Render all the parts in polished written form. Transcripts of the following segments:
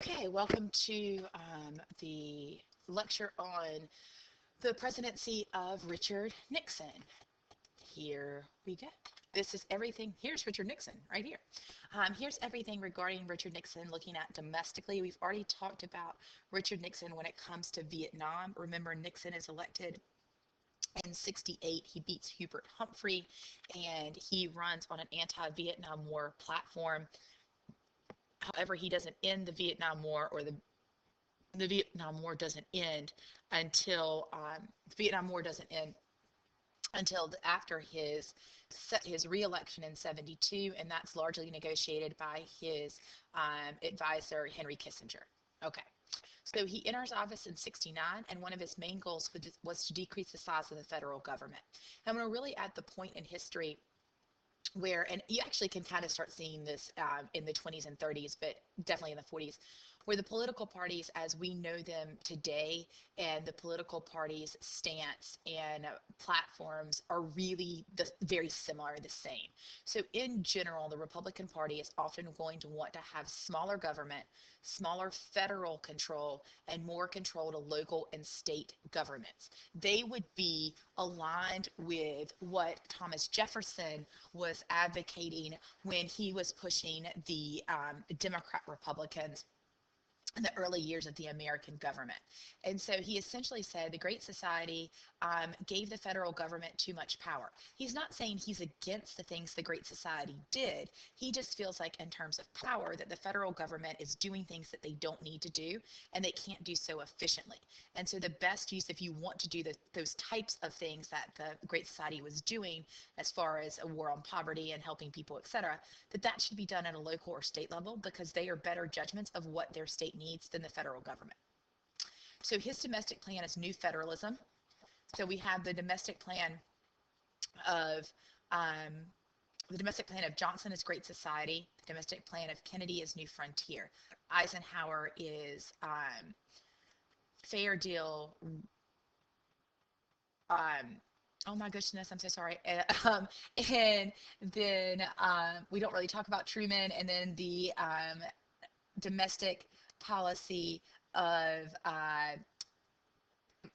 Okay, welcome to the lecture on the presidency of Richard Nixon. Here we go. This is everything. Here's Richard Nixon right here. Here's everything regarding Richard Nixon looking at domestically. We've already talked about Richard Nixon when it comes to Vietnam. Remember, Nixon is elected in 68. He beats Hubert Humphrey and he runs on an anti-Vietnam War platform. However, he doesn't end the Vietnam War, or the Vietnam War doesn't end until the Vietnam War doesn't end until after his reelection in 72, and that's largely negotiated by his advisor Henry Kissinger. Okay, so he enters office in 69, and one of his main goals was to decrease the size of the federal government. And we're really at the point in history where, and you actually can kind of start seeing this in the 20s and 30s, but definitely in the 40s, where the political parties as we know them today and the political parties' stance and platforms are really very similar, the same. So in general, the Republican Party is often going to want to have smaller government, smaller federal control, and more control to local and state governments. They would be aligned with what Thomas Jefferson was advocating when he was pushing the Democrat Republicans in the early years of the American government. And so he essentially said the Great Society gave the federal government too much power. He's not saying he's against the things the Great Society did. He just feels like in terms of power that the federal government is doing things that they don't need to do and they can't do so efficiently. And so the best use, if you want to do those types of things that the Great Society was doing as far as a war on poverty and helping people, etc., that should be done at a local or state level because they are better judgments of what their state needs than the federal government. So his domestic plan is new federalism. So we have the domestic plan of Johnson is Great Society. The domestic plan of Kennedy is New Frontier. Eisenhower is Fair Deal. Oh my goodness, I'm so sorry. And then we don't really talk about Truman, and then the domestic policy of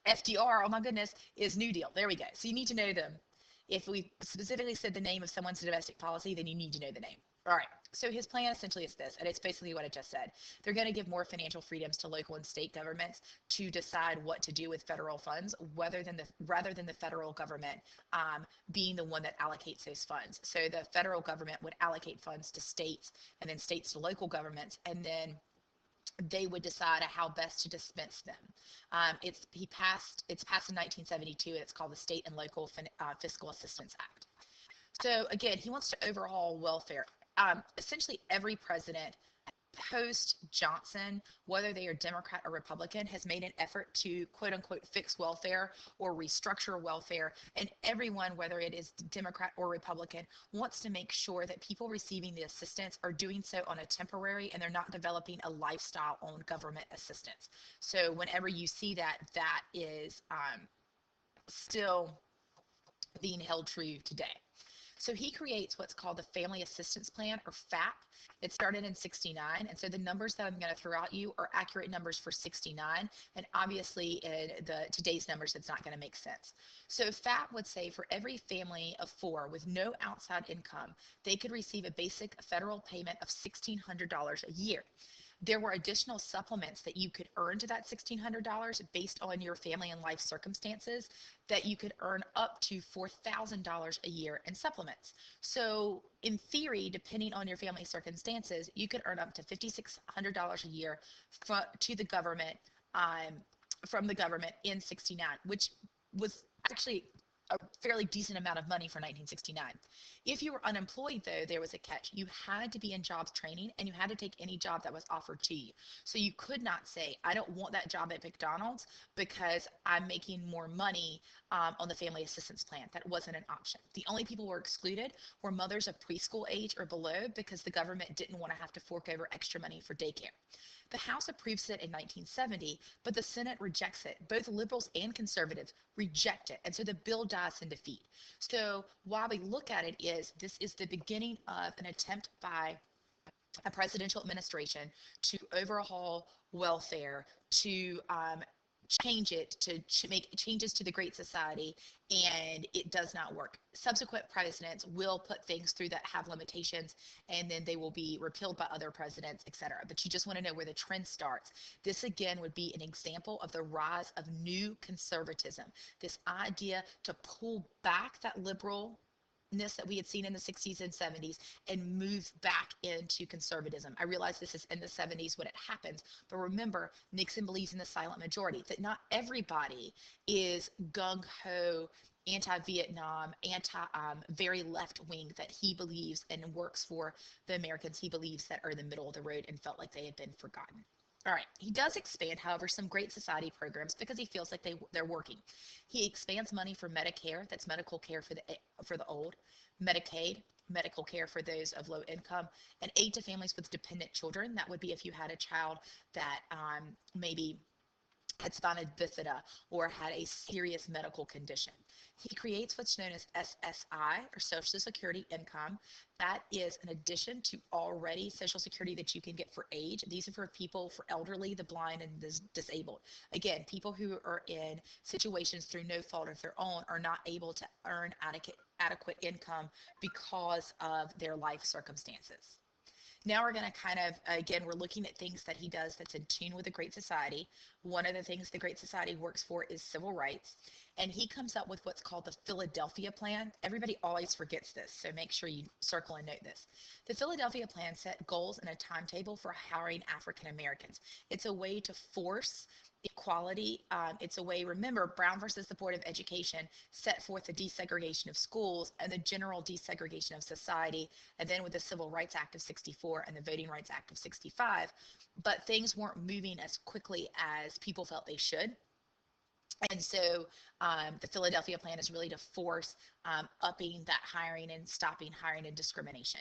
FDR, oh my goodness, is New Deal. There we go. So you need to know them. If we specifically said the name of someone's domestic policy, then you need to know the name. All right. So his plan essentially is this, and it's basically what I just said. They're going to give more financial freedoms to local and state governments to decide what to do with federal funds, rather than the federal government being the one that allocates those funds. So the federal government would allocate funds to states, and then states to local governments, and then they would decide how best to dispense them. It's passed in 1972, and it's called the State and Local Fiscal Assistance Act. So again, he wants to overhaul welfare. Essentially, every president post Johnson, whether they are Democrat or Republican, has made an effort to quote unquote fix welfare or restructure welfare. And everyone, whether it is Democrat or Republican, wants to make sure that people receiving the assistance are doing so on a temporary and they're not developing a lifestyle on government assistance. So whenever you see that, that is still being held true today. So he creates what's called the Family Assistance Plan, or FAP. It started in 69, and so the numbers that I'm going to throw out you are accurate numbers for 69, and obviously in today's numbers it's not going to make sense. So FAP would say for every family of 4 with no outside income, they could receive a basic federal payment of $1,600 a year. There were additional supplements that you could earn to that $1,600 based on your family and life circumstances, that you could earn up to $4,000 a year in supplements. So in theory, depending on your family circumstances, you could earn up to $5,600 a year to the government, from the government in 69, which was actually a fairly decent amount of money for 1969. If you were unemployed, though, there was a catch. You had to be in jobs training, and you had to take any job that was offered to you. So you could not say, I don't want that job at McDonald's because I'm making more money on the family assistance plan. That wasn't an option. The only people who were excluded were mothers of preschool age or below, because the government didn't want to have to fork over extra money for daycare. The House approves it in 1970, but the Senate rejects it. Both liberals and conservatives reject it, and so the bill dies in defeat. So while we look at it, this is the beginning of an attempt by a presidential administration to overhaul welfare, to change it, to make changes to the Great Society, and it does not work. Subsequent presidents will put things through that have limitations, and then they will be repealed by other presidents, etc. But you just want to know where the trend starts. This again would be an example of the rise of new conservatism, this idea to pull back that liberal that we had seen in the 60s and 70s and move back into conservatism. I realize this is in the 70s when it happens, but remember, Nixon believes in the silent majority, that not everybody is gung-ho, anti-Vietnam, very left-wing, that he believes and works for the Americans he believes that are in the middle of the road and felt like they had been forgotten. All right. He does expand, however, some Great Society programs because he feels like they're working. He expands money for Medicare, that's medical care for the old, Medicaid, medical care for those of low income, and aid to families with dependent children. That would be if you had a child that maybe had spina bifida or had a serious medical condition. He creates what's known as SSI, or Social Security Income. That is an addition to already Social Security that you can get for age. These are for people, for elderly, the blind, and the disabled. Again, people who are in situations through no fault of their own are not able to earn adequate income because of their life circumstances. Now we're going to kind of, again, we're looking at things that he does that's in tune with the Great Society. One of the things the Great Society works for is civil rights. And he comes up with what's called the Philadelphia Plan. Everybody always forgets this, so make sure you circle and note this. The Philadelphia Plan set goals and a timetable for hiring African Americans. It's a way to force equality. It's a way, remember, Brown versus the Board of Education set forth the desegregation of schools and the general desegregation of society, and then with the Civil Rights Act of 64 and the Voting Rights Act of 65, but things weren't moving as quickly as people felt they should. And so the Philadelphia Plan is really to force upping that hiring and stopping hiring and discrimination.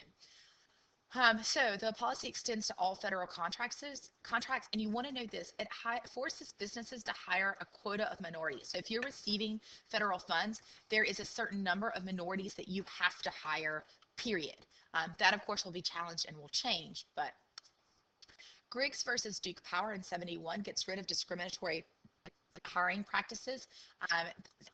So the policy extends to all federal contracts, and you want to know this, it forces businesses to hire a quota of minorities. So if you're receiving federal funds, there is a certain number of minorities that you have to hire, period. That, of course, will be challenged and will change, but Griggs versus Duke Power in 71 gets rid of discriminatory hiring practices.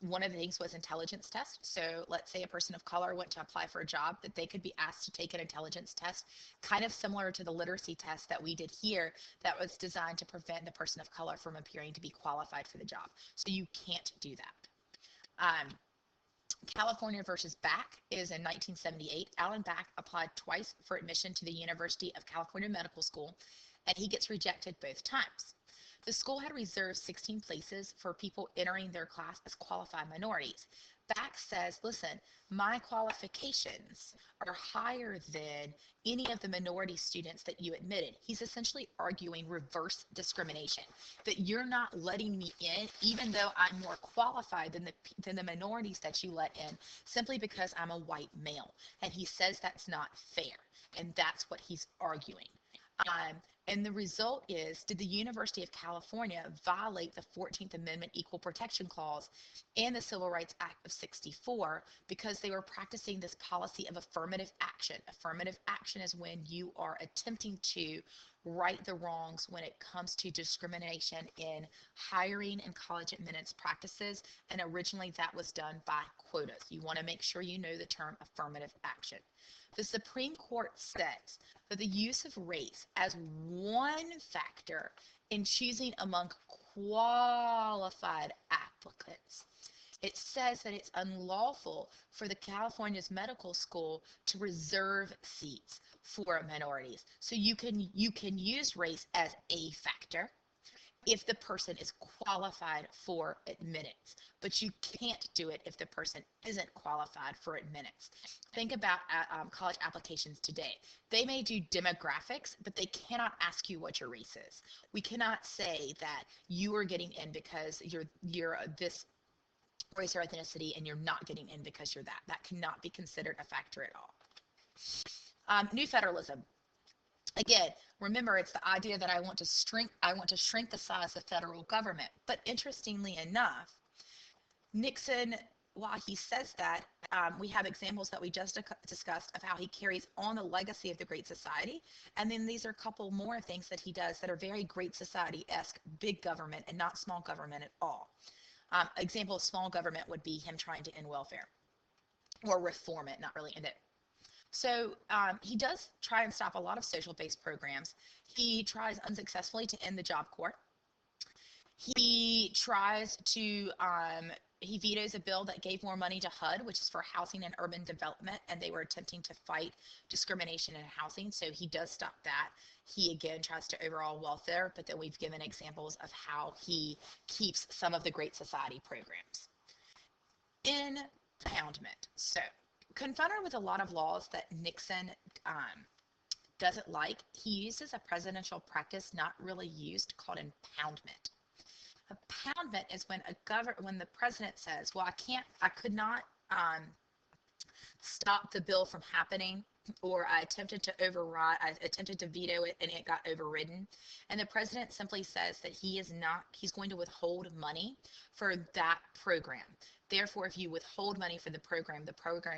One of the things was intelligence tests. So let's say a person of color went to apply for a job, that they could be asked to take an intelligence test, kind of similar to the literacy test that we did here, that was designed to prevent the person of color from appearing to be qualified for the job. So you can't do that. California versus Back is in 1978. Alan Back applied twice for admission to the University of California Medical School, and he gets rejected both times. The school had reserved 16 places for people entering their class as qualified minorities. Back says, listen, my qualifications are higher than any of the minority students that you admitted. He's essentially arguing reverse discrimination, that you're not letting me in even though I'm more qualified than the minorities that you let in, simply because I'm a white male. And he says that's not fair, and that's what he's arguing. And the result is, did the University of California violate the 14th Amendment Equal Protection Clause and the Civil Rights Act of 64 because they were practicing this policy of affirmative action? Affirmative action is when you are attempting to right the wrongs when it comes to discrimination in hiring and college admittance practices, and originally that was done by quotas. You want to make sure you know the term affirmative action. The Supreme Court says that the use of race as one factor in choosing among qualified applicants, it says that it's unlawful for the California's medical school to reserve seats for minorities. So you can use race as a factor if the person is qualified for admittance, but you can't do it if the person isn't qualified for admittance. Think about college applications today. They may do demographics, but they cannot ask you what your race is. We cannot say that you are getting in because you're this race or ethnicity, and you're not getting in because you're that. That cannot be considered a factor at all. New federalism. Again, remember, it's the idea that I want to shrink the size of federal government. But interestingly enough, Nixon while he says that, we have examples that we just discussed of how he carries on the legacy of the Great Society. And then these are a couple more things that he does that are very Great Society-esque, big government and not small government at all. Example of small government would be him trying to end welfare or reform it, not really end it. So he does try and stop a lot of social-based programs. He tries unsuccessfully to end the Job Corps. He tries to, he vetoes a bill that gave more money to HUD, which is for housing and urban development, and they were attempting to fight discrimination in housing, so he does stop that. He again tries to overall welfare, but then we've given examples of how he keeps some of the Great Society programs. Impoundment. So, confronted with a lot of laws that Nixon doesn't like, he uses a presidential practice not really used called impoundment. Impoundment is when when the president says, well, I could not stop the bill from happening, or I attempted to veto it and it got overridden. And the president simply says that he's going to withhold money for that program. Therefore, if you withhold money for the program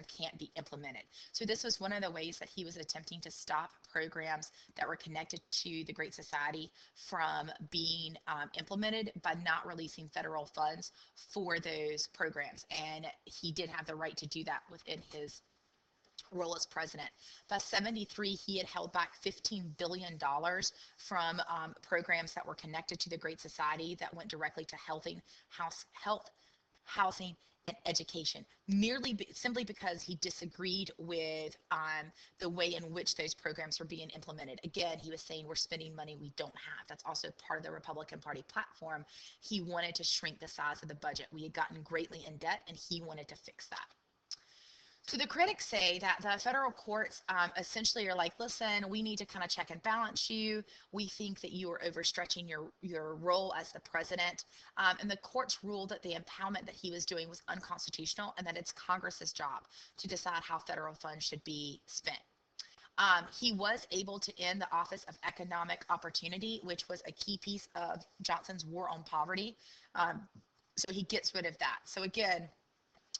can't be implemented. So this was one of the ways that he was attempting to stop programs that were connected to the Great Society from being implemented by not releasing federal funds for those programs. And he did have the right to do that within his role as president. By 1973, he had held back $15 billion from programs that were connected to the Great Society that went directly to health, housing, and education, simply because he disagreed with the way in which those programs were being implemented. Again, he was saying we're spending money we don't have. That's also part of the Republican Party platform. He wanted to shrink the size of the budget. We had gotten greatly in debt, and he wanted to fix that. So the critics say that the federal courts essentially are like, listen, we need to kind of check and balance you. We think that you are overstretching your role as the president. And the courts ruled that the impoundment that he was doing was unconstitutional and that it's Congress's job to decide how federal funds should be spent. He was able to end the Office of Economic Opportunity, which was a key piece of Johnson's war on poverty. So he gets rid of that. So again,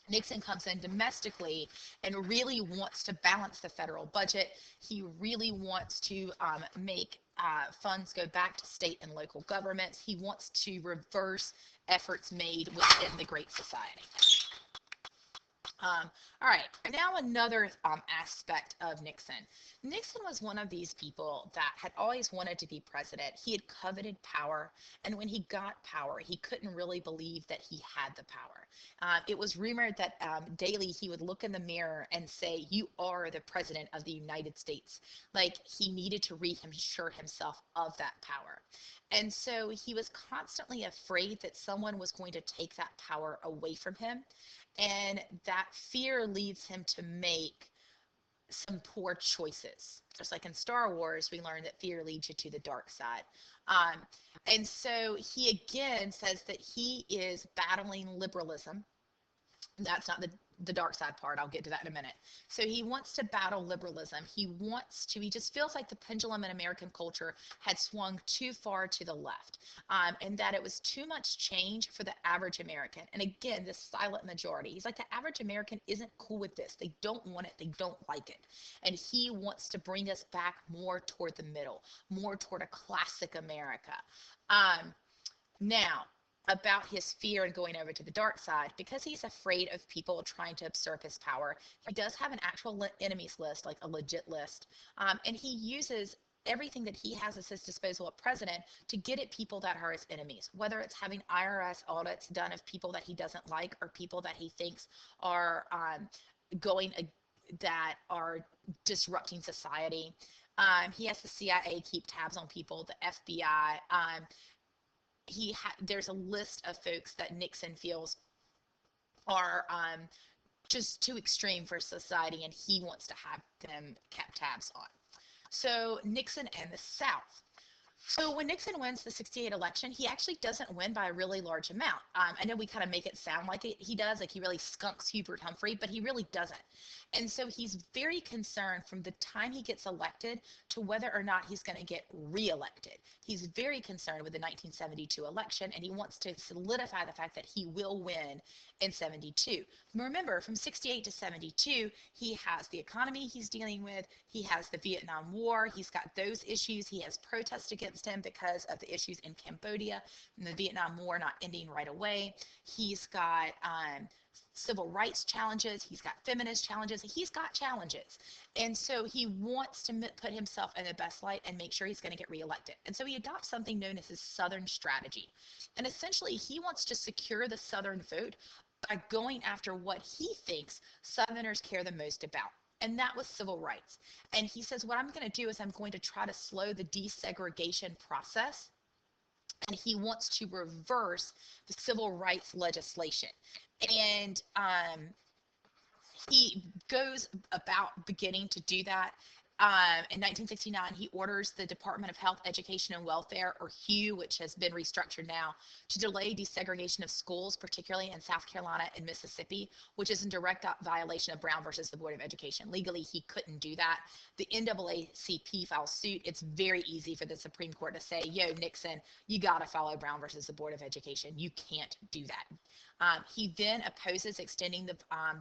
Nixon comes in domestically and really wants to balance the federal budget. He really wants to make funds go back to state and local governments. He wants to reverse efforts made within the Great Society. All right, now another aspect of Nixon. Nixon was one of these people that had always wanted to be president. He had coveted power, and when he got power, he couldn't really believe that he had the power. It was rumored that daily he would look in the mirror and say, "You are the president of the United States." Like he needed to reassure himself of that power. And so he was constantly afraid that someone was going to take that power away from him. And that fear leads him to make some poor choices. Just like in Star Wars, we learn that fear leads you to the dark side. And so he again says that he is battling liberalism. That's not the dark side part. I'll get to that in a minute. So he wants to battle liberalism. He just feels like the pendulum in American culture had swung too far to the left, and that it was too much change for the average American. And again, this silent majority. He's like, the average American isn't cool with this. They don't want it. They don't like it. And he wants to bring us back more toward the middle, more toward a classic America. Now, about his fear and going over to the dark side, because he's afraid of people trying to usurp his power, he does have an actual enemies list, like a legit list, and he uses everything that he has at his disposal as president to get at people that are his enemies, whether it's having IRS audits done of people that he doesn't like or people that he thinks are that are disrupting society. He has the CIA keep tabs on people, the FBI. There's a list of folks that Nixon feels are just too extreme for society, and he wants to have them kept tabs on. So Nixon and the South. So when Nixon wins the 1968 election, he actually doesn't win by a really large amount. I know we kind of make it sound like he does, like he really skunks Hubert Humphrey, but he really doesn't. And so he's very concerned from the time he gets elected to whether or not he's going to get reelected. He's very concerned with the 1972 election, and he wants to solidify the fact that he will win in 72. Remember, from 68 to 72, he has the economy he's dealing with. He has the Vietnam War. He's got those issues. He has protests against him because of the issues in Cambodia and the Vietnam War not ending right away. He's got civil rights challenges. He's got feminist challenges. He's got challenges. And so he wants to put himself in the best light and make sure he's going to get reelected. And so he adopts something known as his Southern strategy. And essentially, he wants to secure the Southern vote by going after what he thinks Southerners care the most about. And that was civil rights. And he says, what I'm going to do is I'm going to try to slow the desegregation process. And he wants to reverse the civil rights legislation. And he goes about beginning to do that. In 1969, he orders the Department of Health, Education, and Welfare, or HUE, which has been restructured now, to delay desegregation of schools, particularly in South Carolina and Mississippi, which is in direct violation of Brown versus the Board of Education. Legally, he couldn't do that. The NAACP files suit. It's very easy for the Supreme Court to say, yo, Nixon, you got to follow Brown versus the Board of Education. You can't do that. He then opposes extending the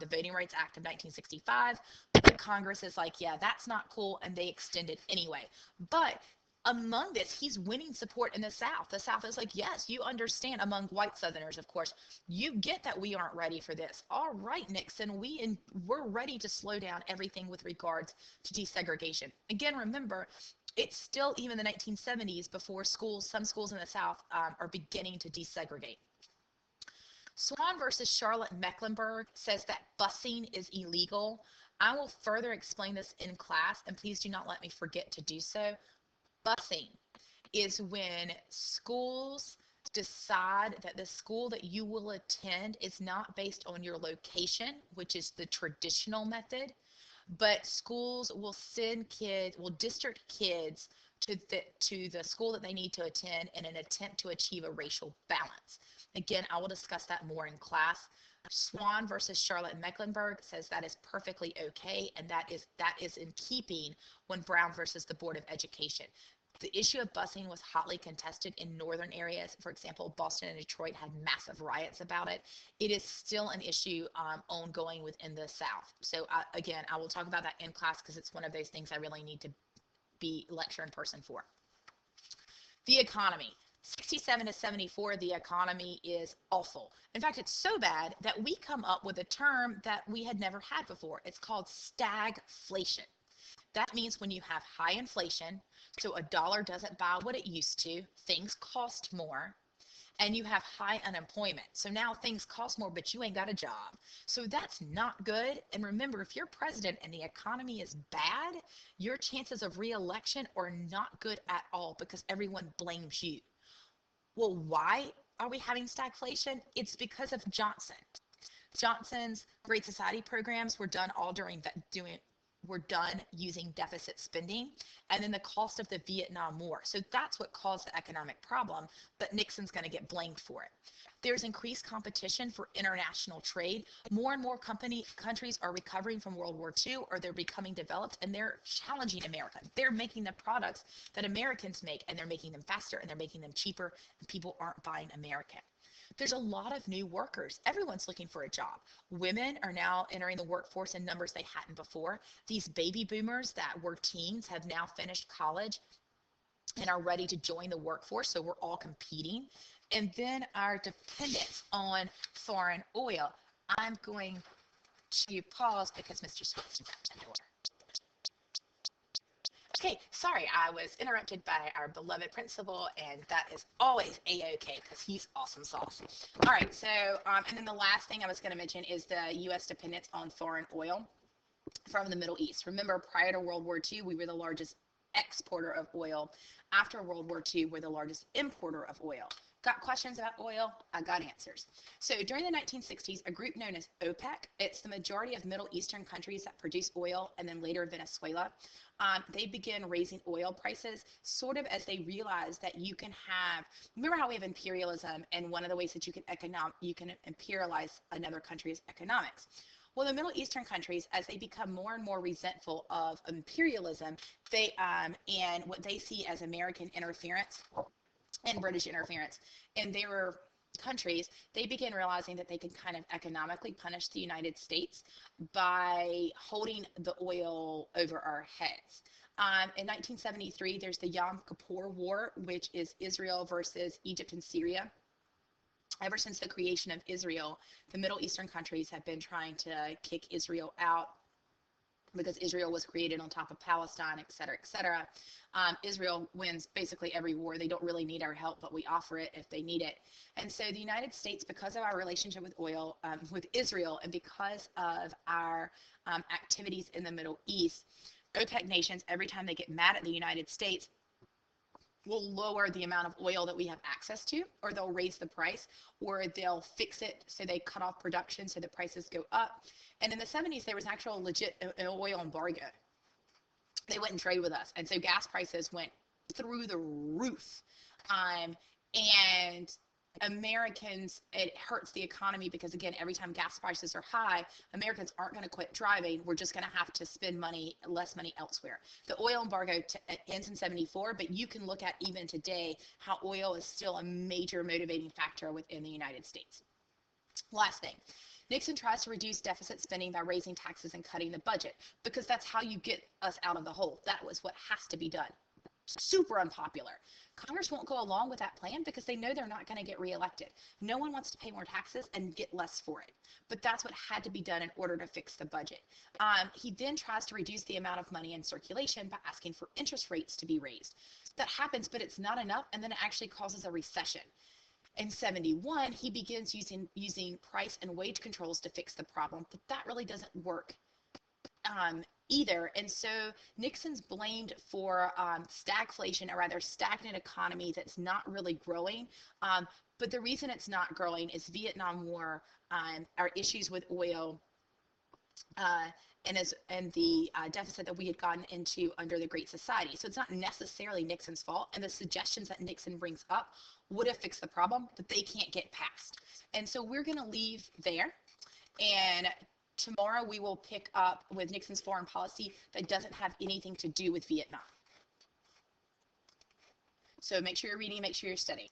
Voting Rights Act of 1965, but Congress is like, yeah, that's not cool, and they extend it anyway. But among this, he's winning support in the South. The South is like, yes, you understand, among white Southerners, of course, you get that we aren't ready for this. All right, Nixon, we're ready to slow down everything with regards to desegregation. Again, remember, it's still even the 1970s before some schools in the South are beginning to desegregate. Swan versus Charlotte Mecklenburg says that busing is illegal. I will further explain this in class, and please do not let me forget to do so. Busing is when schools decide that the school that you will attend is not based on your location, which is the traditional method, but schools will send kids, will district kids to the school that they need to attend in an attempt to achieve a racial balance. Again, I will discuss that more in class. Swan versus Charlotte Mecklenburg says that is perfectly okay, and that is in keeping when Brown versus the Board of Education. The issue of busing was hotly contested in northern areas. For example, Boston and Detroit had massive riots about it. It is still an issue ongoing within the South. So again, I will talk about that in class because it's one of those things I really need to be lecture in person for. The economy. 67 to 74, the economy is awful. In fact, it's so bad that we come up with a term that we had never had before. It's called stagflation. That means when you have high inflation, so a dollar doesn't buy what it used to, things cost more, and you have high unemployment. So now things cost more, but you ain't got a job. So that's not good. And remember, if you're president and the economy is bad, your chances of re-election are not good at all because everyone blames you. Well, why are we having stagflation? It's because of Johnson. Johnson's Great Society programs were done using deficit spending, and then the cost of the Vietnam War. So that's what caused the economic problem, but Nixon's going to get blamed for it. There's increased competition for international trade. More and more countries are recovering from World War II, or they're becoming developed, and they're challenging America. They're making the products that Americans make, and they're making them faster, and they're making them cheaper, and people aren't buying American. There's a lot of new workers. Everyone's looking for a job. Women are now entering the workforce in numbers they hadn't before. These baby boomers that were teens have now finished college and are ready to join the workforce, so we're all competing. And then our dependence on foreign oil. I'm going to pause because Mr. Swift's at the door. Okay, sorry, I was interrupted by our beloved principal, and that is always a-okay because he's awesome sauce. All right, so, and then the last thing I was going to mention is the U.S. dependence on foreign oil from the Middle East. Remember, prior to World War II, we were the largest exporter of oil. After World War II, we're the largest importer of oil. Got questions about oil? I got answers. So during the 1960s, a group known as OPEC, it's the majority of Middle Eastern countries that produce oil, and then later Venezuela, they began raising oil prices sort of as they realized that you can have, remember how we have imperialism, and one of the ways that you can imperialize another country's economics. Well, the Middle Eastern countries, as they become more and more resentful of imperialism, and what they see as American interference and British interference, and they were countries, they begin realizing that they can kind of economically punish the United States by holding the oil over our heads. In 1973, there's the Yom Kippur War, which is Israel versus Egypt and Syria. Ever since the creation of Israel, the Middle Eastern countries have been trying to kick Israel out because Israel was created on top of Palestine, et cetera, et cetera. Israel wins basically every war. They don't really need our help, but we offer it if they need it. And so the United States, because of our relationship with oil, with Israel, and because of our activities in the Middle East, OPEC nations, every time they get mad at the United States, will lower the amount of oil that we have access to, or they'll raise the price, or they'll fix it so they cut off production so the prices go up. And in the 70s, there was actual legit oil embargo. They wouldn't trade with us. And so gas prices went through the roof. And Americans, it hurts the economy because, again, every time gas prices are high, Americans aren't going to quit driving. We're just going to have to spend less money elsewhere. The oil embargo ends in 74, but you can look at even today how oil is still a major motivating factor within the United States. Last thing. Nixon tries to reduce deficit spending by raising taxes and cutting the budget because that's how you get us out of the hole. That was what has to be done. Super unpopular. Congress won't go along with that plan because they know they're not going to get reelected. No one wants to pay more taxes and get less for it. But that's what had to be done in order to fix the budget. He then tries to reduce the amount of money in circulation by asking for interest rates to be raised. That happens, but it's not enough, and then it actually causes a recession. In 71, he begins using price and wage controls to fix the problem, but that really doesn't work either. And so Nixon's blamed for stagflation, or rather stagnant economy that's not really growing. But the reason it's not growing is Vietnam War, our issues with oil, and the deficit that we had gotten into under the Great Society. So it's not necessarily Nixon's fault, and the suggestions that Nixon brings up would have fixed the problem, but they can't get passed. And so we're going to leave there, and tomorrow we will pick up with Nixon's foreign policy that doesn't have anything to do with Vietnam. So make sure you're reading, make sure you're studying.